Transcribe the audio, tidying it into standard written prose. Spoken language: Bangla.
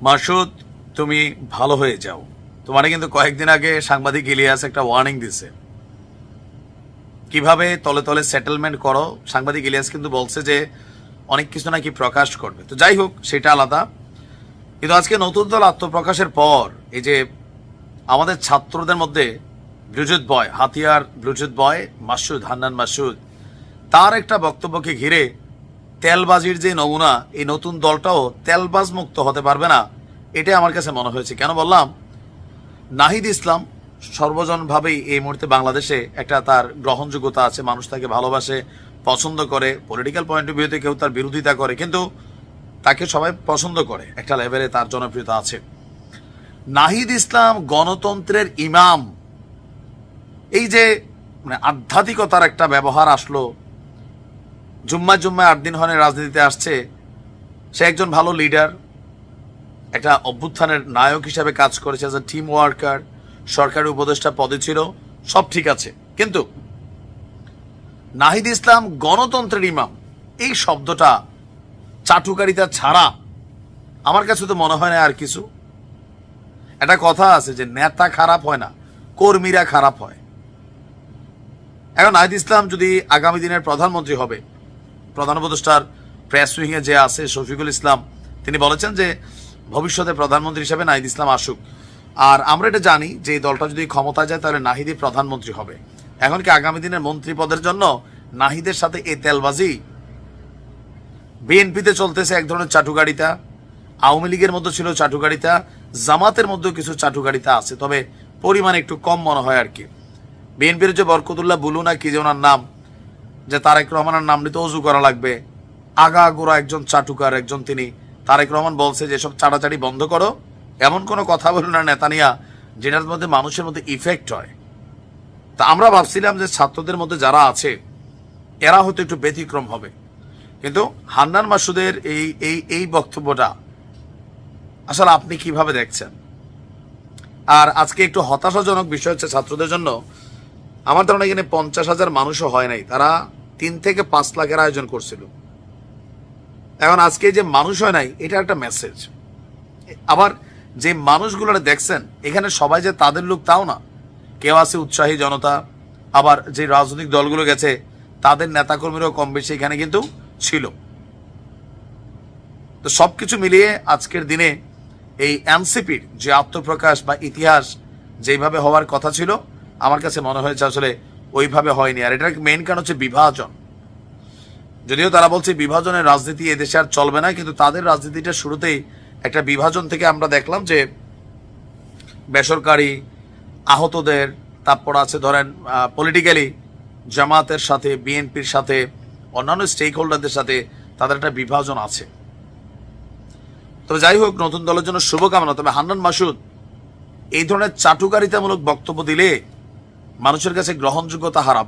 মাসুদ, তুমি ভালো হয়ে যাও। তোমার কিন্তু কয়েকদিন আগে সাংবাদিক ইলিয়াস একটা ওয়ার্নিং দিছে, কিভাবে তলে তলে সেটেলমেন্ট করো। সাংবাদিক ইলিয়াস কিন্তু বলছে যে অনেক কিছু নাকি প্রকাশ করবে। তো যাই হোক, সেটা আলাদা। কিন্তু আজকে নতুন দল আত্মপ্রকাশের পর এই যে আমাদের ছাত্রদের মধ্যে ব্লুটুথ বয়, হাতিয়ার ব্লুটুথ বয় মাসুদ, হান্নান মাসুদ, তার একটা বক্তব্যকে ঘিরে তেলবাজির যে নমুনা, এই নতুন দলটাও তেলবাজ মুক্ত হতে পারবে না, এটাই আমার কাছে মনে হয়েছে। কেন বললাম, নাহিদ ইসলাম সর্বজনভাবেই এই মুহূর্তে বাংলাদেশে একটা তার গ্রহণযোগ্যতা আছে, মানুষ তাকে ভালোবাসে, পছন্দ করে। পলিটিক্যাল পয়েন্ট অফ ভিউতে কেউ তার বিরোধিতা করে, কিন্তু তাকে সবাই পছন্দ করে, একটা লেভেলে তার জনপ্রিয়তা আছে। নাহিদ ইসলাম গণতন্ত্রের ইমাম, এই যে মানে আধ্যাত্মিকতার একটা ব্যবহার আসলো, জুম্মায় 8 দিন হনে রাজনীতিতে আসছে। সে একজন ভালো লিডার, একটা অভ্যুত্থানের নায়ক হিসাবে কাজ করেছে, এজ এ টিম ওয়ার্কার, সরকারি উপদেষ্টা পদে ছিল, সব ঠিক আছে। কিন্তু নাহিদ ইসলাম গণতন্ত্রের ইমাম, এই শব্দটা চাটুকারিতা ছাড়া আমার কাছে তো মনে হয় না আর কিছু। একটা কথা আছে যে নেতা খারাপ হয় না, কর্মীরা খারাপ হয়। এখন নাহিদ ইসলাম যদি আগামী দিনের প্রধানমন্ত্রী হবে, প্রধান উপদেষ্টার প্রেস উইংয়ে যে আছে শফিকুল ইসলাম, তিনি বলেছেন যে ভবিষ্যতে প্রধানমন্ত্রী হিসেবে নাহিদ ইসলাম আসুক। আর আমরা এটা জানি যে এই দলটা যদি ক্ষমতায় যায় তাহলে নাহিদই প্রধানমন্ত্রী হবে। এখন কি আগামী দিনের মন্ত্রী পদের জন্য নাহিদের সাথে এই তেলবাজি? বিএনপিতে চলতেছে এক ধরনের চাটুকারিতা, আওয়ামী লীগের মধ্যে ছিল চাটুকারিতা, জামাতের মধ্যেও কিছু চাটুকারিতা আছে, তবে পরিমাণ একটু কম মনে হয় আর কি। বিএনপির যে বরকতুল্লাহ বুলু না কি যে ওনার নাম, যে তারেক রহমানের নাম নিতে অজু করা লাগবে, আগাগোড়া একজন চাটুকার একজন তিনি। তারেক রহমান বলছে যে সব চাটাচাটি বন্ধ করো, এমন কোনো কথা বলুন না নেতা নিয়া যেটার মধ্যে মানুষের মধ্যে ইফেক্ট হয়। তা আমরা ভাবছিলাম যে ছাত্রদের মধ্যে যারা আছে এরা হয়তো একটু ব্যতিক্রম হবে, কিন্তু হান্নান মাসুদের এই বক্তব্যটা আসলে আপনি কিভাবে দেখছেন? আর আজকে একটু হতাশাজনক বিষয় হচ্ছে ছাত্রদের জন্য, আমার ধারণা এখানে 50,000 মানুষও হয় নাই, তারা 3 থেকে 5 লাখের আয়োজন করছিল। এখন আজকে যে মানুষ হয় নাই, এটা একটা মেসেজ। আবার যে মানুষগুলো দেখছেন এখানে সবাই যে তাদের লোক তাও না, কেউ আছে উৎসাহী জনতা, আবার যে রাজনৈতিক দলগুলো গেছে তাদের নেতাকর্মীরাও কম বেশি এখানে কিন্তু ছিল। তো সবকিছু মিলিয়ে আজকের দিনে এই এনসিপির যে আত্মপ্রকাশ বা ইতিহাস যেভাবে হওয়ার কথা ছিল, আমার কাছে মনে হয়েছে আসলে ওইভাবে হয়নি। আর এটার মেইন কারণ হচ্ছে বিভাজন। যদিও তারা বলছে বিভাজনের রাজনীতি এদেশে আর চলবে না, কিন্তু তাদের রাজনীতিটা শুরুতেই একটা বিভাজন থেকে আমরা দেখলাম যে বেসরকারি আহতদের, তারপর আছে ধরেন পলিটিক্যালি জামাতের সাথে, বিএনপির সাথে, অন্যান্য স্টেক হোল্ডারদের সাথে তাদের একটা বিভাজন আছে। তবে যাই হোক, নতুন দলের জন্য শুভকামনা। তবে হান্নান মাসুদ এই ধরনের চাটুকারিতামূলক বক্তব্য দিলে মানুষের কাছে গ্রহণযোগ্যতা হারাবে।